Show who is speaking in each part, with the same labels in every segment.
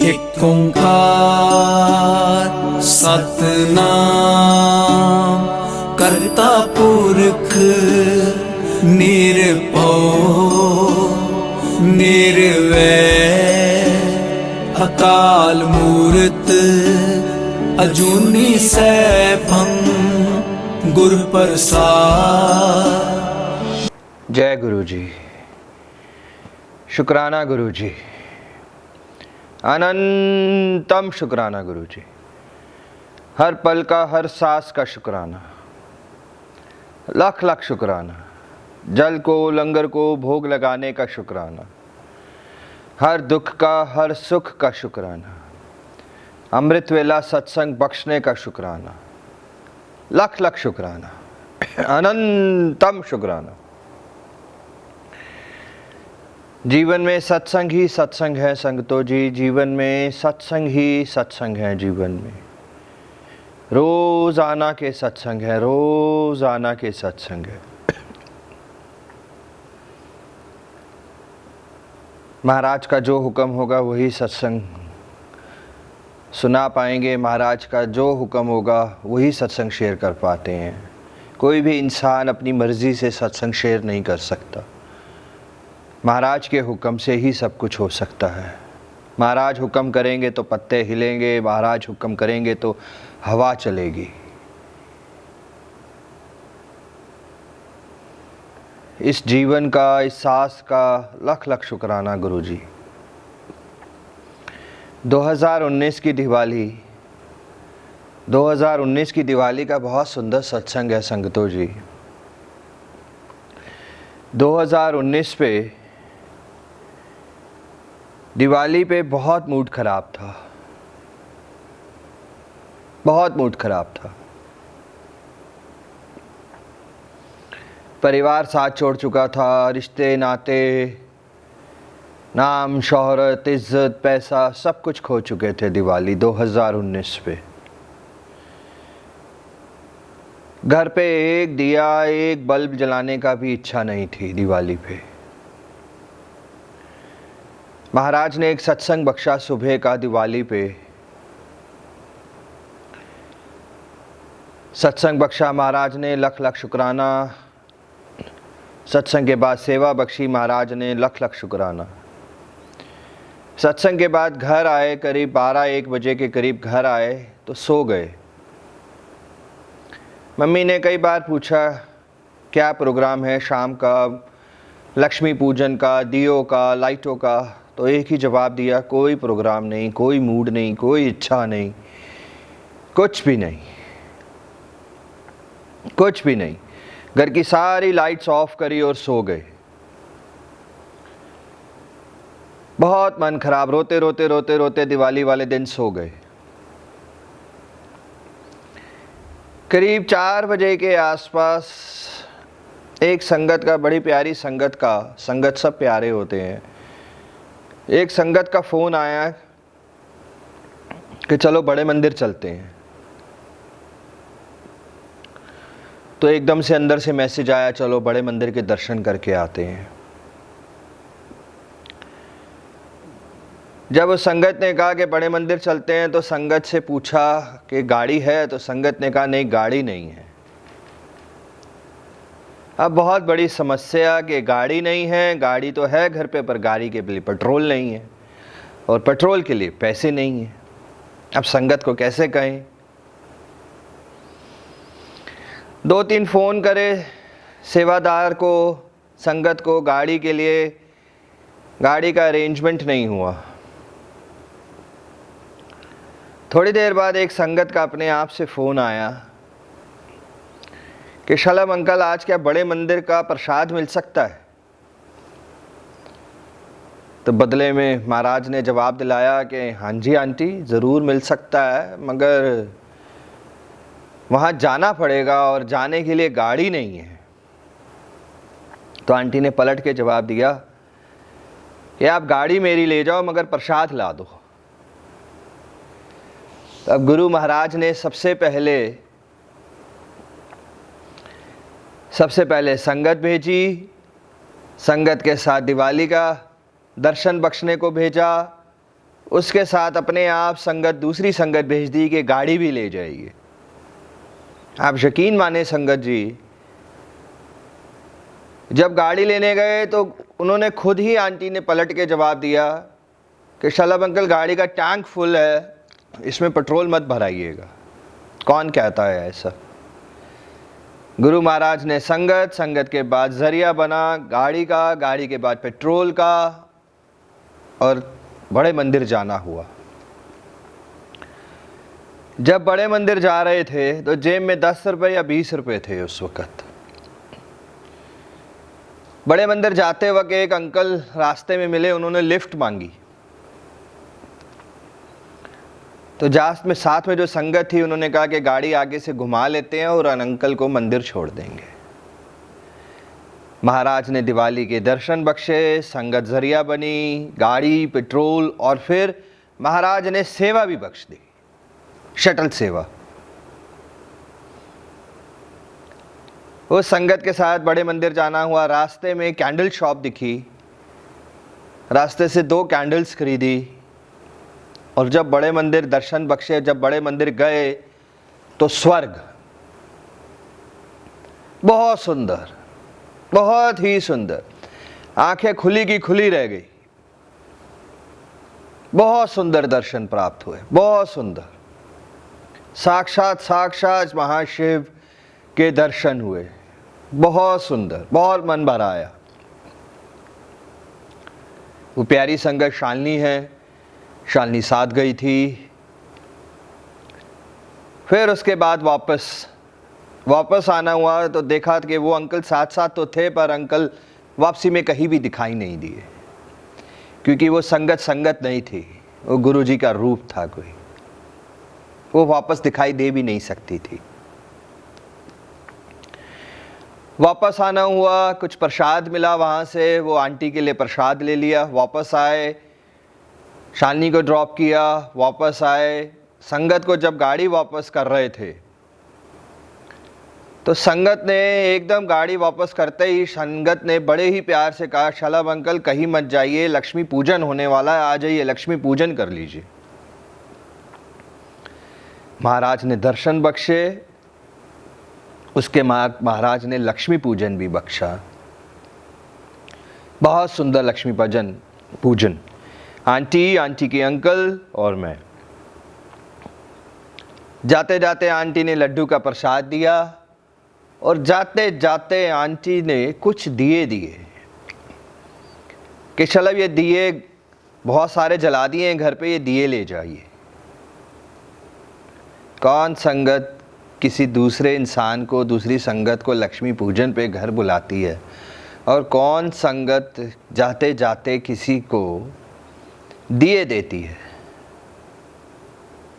Speaker 1: एक ओंकार सतनाम करता पुरख निरभव निर्वैर अकाल मूरत अजूनी सैभं गुर प्रसाद।
Speaker 2: जय गुरु जी। शुक्राना गुरु जी, अनंतम शुक्राना गुरु जी। हर पल का, हर सांस का शुक्राना, लाख लाख शुक्राना। जल को, लंगर को भोग लगाने का शुक्राना, हर दुख का, हर सुख का शुक्राना, अमृत वेला सत्संग बख्शने का शुक्राना, लाख लाख शुक्राना, अनंतम शुक्राना। जीवन में सत्संग ही सत्संग है संगतो जी, जीवन में सत्संग ही सत्संग है। जीवन में रोजाना के सत्संग है, रोजाना के सत्संग है। महाराज का जो हुक्म होगा वही सत्संग सुना पाएंगे, महाराज का जो हुक्म होगा वही सत्संग शेयर कर पाते हैं। कोई भी इंसान अपनी मर्जी से सत्संग शेयर नहीं कर सकता। महाराज के हुक्म से ही सब कुछ हो सकता है। महाराज हुक्म करेंगे तो पत्ते हिलेंगे, महाराज हुक्म करेंगे तो हवा चलेगी। इस जीवन का, इस सांस का लाख लाख शुक्राना गुरु जी। 2019 की दिवाली, 2019 की दिवाली का बहुत सुंदर सत्संग है संगतो जी। 2019 पे, दिवाली पे बहुत मूड खराब था, बहुत मूड खराब था। परिवार साथ छोड़ चुका था, रिश्ते नाते, नाम शोहरत, इज्जत, पैसा सब कुछ खो चुके थे दिवाली 2019 पे। घर पे एक दिया, एक बल्ब जलाने का भी इच्छा नहीं थी दिवाली पे। महाराज ने एक सत्संग बख्शा सुबह का दिवाली पे। सत्संग बख्शा महाराज ने, लख लख शुक्राना। सत्संग के बाद सेवा बख्शी महाराज ने, लख लख शुक्राना। सत्संग के बाद घर आए, करीब 12-1 बजे के करीब घर आए तो सो गए। मम्मी ने कई बार पूछा क्या प्रोग्राम है शाम का, लक्ष्मी पूजन का, दियों का, लाइटों का, तो एक ही जवाब दिया, कोई प्रोग्राम नहीं, कोई मूड नहीं, कोई इच्छा नहीं, कुछ भी नहीं, कुछ भी नहीं। घर की सारी लाइट्स ऑफ करी और सो गए। बहुत मन खराब, रोते रोते रोते रोते दिवाली वाले दिन सो गए। करीब 4 बजे के आसपास एक संगत का, बड़ी प्यारी संगत का, संगत सब प्यारे होते हैं, एक संगत का फ़ोन आया कि चलो बड़े मंदिर चलते हैं। तो एकदम से अंदर से मैसेज आया, चलो बड़े मंदिर के दर्शन करके आते हैं। जब उस संगत ने कहा कि बड़े मंदिर चलते हैं तो संगत से पूछा कि गाड़ी है, तो संगत ने कहा नहीं, गाड़ी नहीं है। अब बहुत बड़ी समस्या कि गाड़ी नहीं है, गाड़ी तो है घर पे पर गाड़ी के लिए पेट्रोल नहीं है और पेट्रोल के लिए पैसे नहीं हैं। अब संगत को कैसे कहें? 2-3 फ़ोन करे सेवादार को, संगत को, गाड़ी के लिए, गाड़ी का अरेंजमेंट नहीं हुआ। थोड़ी देर बाद एक संगत का अपने आप से फ़ोन आया कि शलम अंकल, आज क्या बड़े मंदिर का प्रसाद मिल सकता है? तो बदले में महाराज ने जवाब दिलाया कि हाँ जी आंटी, ज़रूर मिल सकता है, मगर वहाँ जाना पड़ेगा और जाने के लिए गाड़ी नहीं है। तो आंटी ने पलट के जवाब दिया कि आप गाड़ी मेरी ले जाओ मगर प्रसाद ला दो। अब गुरु महाराज ने सबसे पहले संगत भेजी, संगत के साथ दिवाली का दर्शन बख्शने को भेजा, उसके साथ अपने आप संगत दूसरी संगत भेज दी कि गाड़ी भी ले जाइए। आप यकीन माने संगत जी, जब गाड़ी लेने गए तो उन्होंने खुद ही, आंटी ने पलट के जवाब दिया कि शलभ अंकल गाड़ी का टैंक फुल है, इसमें पेट्रोल मत भराइएगा। कौन कहता है ऐसा? गुरु महाराज ने संगत, संगत के बाद जरिया बना गाड़ी का, गाड़ी के बाद पेट्रोल का, और बड़े मंदिर जाना हुआ। जब बड़े मंदिर जा रहे थे तो जेब में 10 रुपए या 20 रुपए थे उस वक़्त। बड़े मंदिर जाते वक्त एक अंकल रास्ते में मिले, उन्होंने लिफ्ट मांगी। तो जास्त में साथ में जो संगत थी उन्होंने कहा कि गाड़ी आगे से घुमा लेते हैं और अंकल को मंदिर छोड़ देंगे। महाराज ने दिवाली के दर्शन बख्शे, संगत जरिया बनी, गाड़ी, पेट्रोल, और फिर महाराज ने सेवा भी बख्श दी, शटल सेवा। उस संगत के साथ बड़े मंदिर जाना हुआ। रास्ते में कैंडल शॉप दिखी, रास्ते से 2 कैंडल्स खरीदी, और जब बड़े मंदिर दर्शन बख्शे, जब बड़े मंदिर गए तो स्वर्ग, बहुत सुंदर, बहुत ही सुंदर। आंखें खुली की खुली रह गई। बहुत सुंदर दर्शन प्राप्त हुए, बहुत सुंदर। साक्षात महाशिव के दर्शन हुए, बहुत सुंदर, बहुत मन भर आया। वो प्यारी संगत शालिनी है, शालिनी साथ गई थी। फिर उसके बाद वापस आना हुआ तो देखा कि वो अंकल साथ साथ तो थे, पर अंकल वापसी में कहीं भी दिखाई नहीं दिए, क्योंकि वो संगत नहीं थी, वो गुरुजी का रूप था कोई, वो वापस दिखाई दे भी नहीं सकती थी। वापस आना हुआ, कुछ प्रसाद मिला वहाँ से, वो आंटी के लिए प्रसाद ले लिया, वापस आए, शालिनी को ड्रॉप किया, वापस आए। संगत को जब गाड़ी वापस कर रहे थे तो संगत ने एकदम गाड़ी वापस करते ही संगत ने बड़े ही प्यार से कहा, शलभ अंकल कहीं मत जाइए, लक्ष्मी पूजन होने वाला है, आ जाइए, लक्ष्मी पूजन कर लीजिए। महाराज ने दर्शन बख्शे, उसके महाराज ने लक्ष्मी पूजन भी बख्शा। बहुत सुंदर लक्ष्मी पूजन। आंटी के अंकल और मैं। जाते जाते आंटी ने लड्डू का प्रसाद दिया, और जाते जाते आंटी ने कुछ दिए कि चलो ये दिए बहुत सारे जला दिए हैं घर पे, ये दिए ले जाइए। कौन संगत किसी दूसरे इंसान को, दूसरी संगत को लक्ष्मी पूजन पे घर बुलाती है, और कौन संगत जाते जाते किसी को दिए देती है?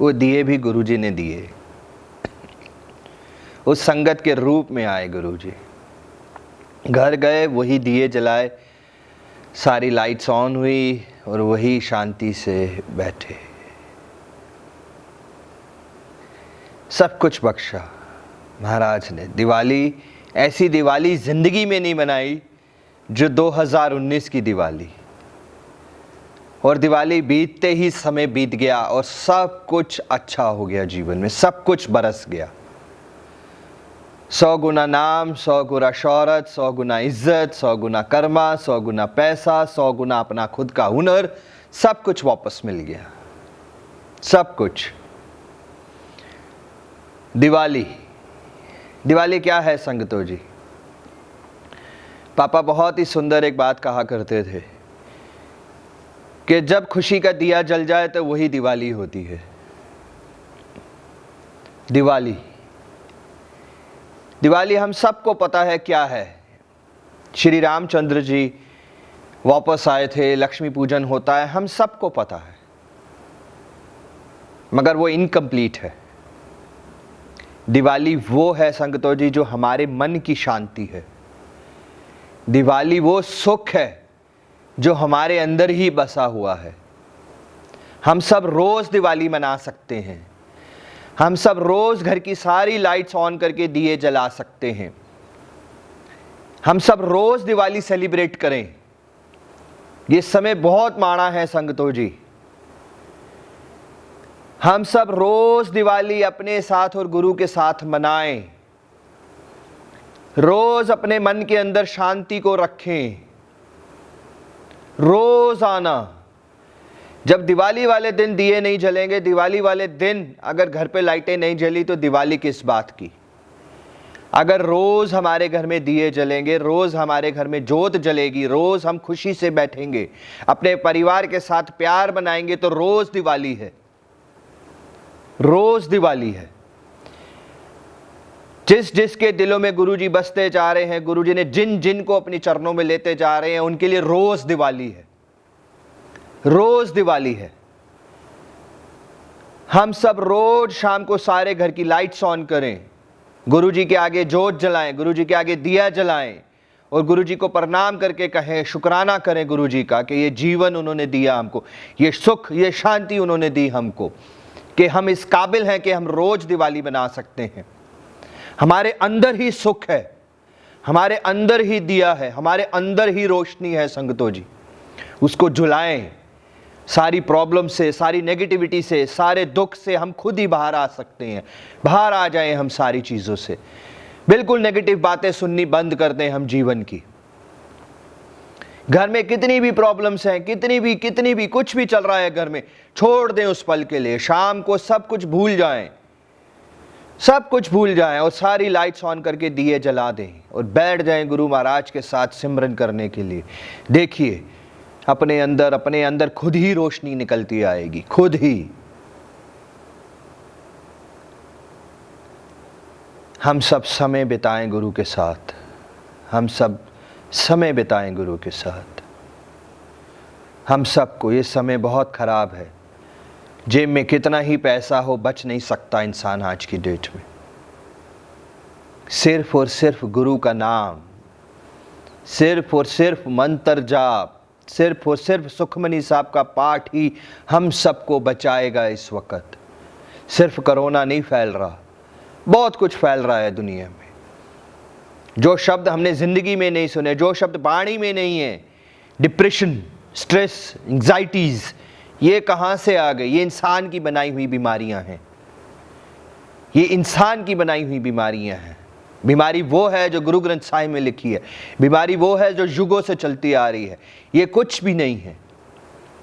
Speaker 2: वो दिए भी गुरुजी ने दिए, उस संगत के रूप में आए गुरुजी। घर गए, वही दिए जलाए, सारी लाइट्स ऑन हुई, और वही शांति से बैठे। सब कुछ बख्शा महाराज ने। दिवाली, ऐसी दिवाली जिंदगी में नहीं मनाई जो 2019 की दिवाली। और दिवाली बीतते ही समय बीत गया, और सब कुछ अच्छा हो गया जीवन में, सब कुछ बरस गया। 100 गुना नाम, 100 गुना शौहरत, 100 गुना इज्जत, 100 गुना कर्मा, 100 गुना पैसा, 100 गुना अपना खुद का हुनर, सब कुछ वापस मिल गया, सब कुछ। दिवाली क्या है संगतो जी? पापा बहुत ही सुंदर एक बात कहा करते थे कि जब खुशी का दिया जल जाए तो वही दिवाली होती है। दिवाली हम सबको पता है क्या है। श्री रामचंद्र जी वापस आए थे, लक्ष्मी पूजन होता है, हम सबको पता है, मगर वो इनकम्प्लीट है। दिवाली वो है संगतो जी जो हमारे मन की शांति है। दिवाली वो सुख है जो हमारे अंदर ही बसा हुआ है। हम सब रोज दिवाली मना सकते हैं, हम सब रोज घर की सारी लाइट्स ऑन करके दिए जला सकते हैं, हम सब रोज दिवाली सेलिब्रेट करें। ये समय बहुत माड़ा है संगतो जी, हम सब रोज दिवाली अपने साथ और गुरु के साथ मनाएं। रोज अपने मन के अंदर शांति को रखें। रोज आना। जब दिवाली वाले दिन दिए नहीं जलेंगे, दिवाली वाले दिन अगर घर पे लाइटें नहीं जली तो दिवाली किस बात की। अगर रोज हमारे घर में दिए जलेंगे, रोज हमारे घर में जोत जलेगी, रोज हम खुशी से बैठेंगे, अपने परिवार के साथ प्यार बनाएंगे, तो रोज दिवाली है। रोज दिवाली है। जिस जिसके दिलों में गुरुजी बसते जा रहे हैं, गुरुजी ने जिन जिन को अपने चरणों में लेते जा रहे हैं, उनके लिए रोज दिवाली है। रोज दिवाली है। हम सब रोज शाम को सारे घर की लाइट्स ऑन करें, गुरुजी के आगे जोत जलाएं, गुरुजी के आगे दिया जलाएं और गुरुजी को प्रणाम करके कहें, शुक्राना करें गुरुजी का कि ये जीवन उन्होंने दिया हमको, ये सुख, ये शांति उन्होंने दी हमको, कि हम इस काबिल हैं कि हम रोज दिवाली बना सकते हैं। हमारे अंदर ही सुख है, हमारे अंदर ही दिया है, हमारे अंदर ही रोशनी है संगतो जी। उसको जुलाएं। सारी प्रॉब्लम से, सारी नेगेटिविटी से, सारे दुख से हम खुद ही बाहर आ सकते हैं। बाहर आ जाएं हम सारी चीज़ों से। बिल्कुल नेगेटिव बातें सुननी बंद कर दें हम जीवन की। घर में कितनी भी प्रॉब्लम्स हैं, कितनी भी कुछ भी चल रहा है घर में, छोड़ दें उस पल के लिए। शाम को सब कुछ भूल जाएं, सब कुछ भूल जाएं और सारी लाइट्स ऑन करके दिए जला दें और बैठ जाएं गुरु महाराज के साथ सिमरन करने के लिए। देखिए अपने अंदर खुद ही रोशनी निकलती आएगी, खुद ही। हम सब समय बिताएं गुरु के साथ, हम सब समय बिताएं गुरु के साथ। हम सबको ये समय बहुत खराब है। जेब में कितना ही पैसा हो, बच नहीं सकता इंसान आज की डेट में। सिर्फ और सिर्फ गुरु का नाम, सिर्फ और सिर्फ मंत्र जाप, सिर्फ और सिर्फ सुखमनी साहब का पाठ ही हम सबको बचाएगा इस वक्त। सिर्फ कोरोना नहीं फैल रहा, बहुत कुछ फैल रहा है दुनिया में। जो शब्द हमने ज़िंदगी में नहीं सुने, जो शब्द वाणी में नहीं है, डिप्रेशन, स्ट्रेस, एंग्जाइटीज़, ये कहाँ से आ गए? ये इंसान की बनाई हुई बीमारियां हैं। ये इंसान की बनाई हुई बीमारियां हैं। बीमारी वो है जो गुरु ग्रंथ साहिब में लिखी है, बीमारी वो है जो युगों से चलती आ रही है। ये कुछ भी नहीं है।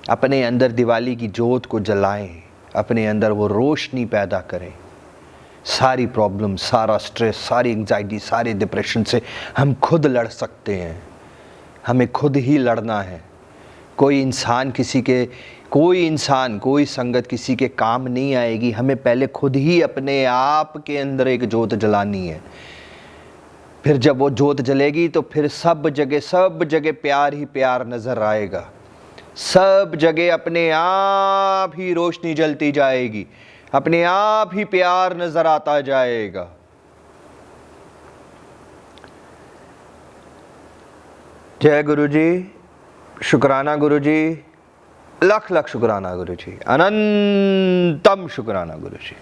Speaker 2: अपने अंदर दिवाली की जोत को जलाएं, अपने अंदर वो रोशनी पैदा करें। सारी प्रॉब्लम, सारा स्ट्रेस, सारी एंग्जाइटी, सारे डिप्रेशन से हम खुद लड़ सकते हैं। हमें खुद ही लड़ना है। कोई इंसान कोई संगत किसी के काम नहीं आएगी। हमें पहले खुद ही अपने आप के अंदर एक जोत जलानी है। फिर जब वो जोत जलेगी तो फिर सब जगह प्यार ही प्यार नजर आएगा। सब जगह अपने आप ही रोशनी जलती जाएगी, अपने आप ही प्यार नजर आता जाएगा। जय गुरु जी, शुक्राना गुरु जी, लख लख शुक्राना गुरु जी, अनंतम शुक्राना गुरु जी।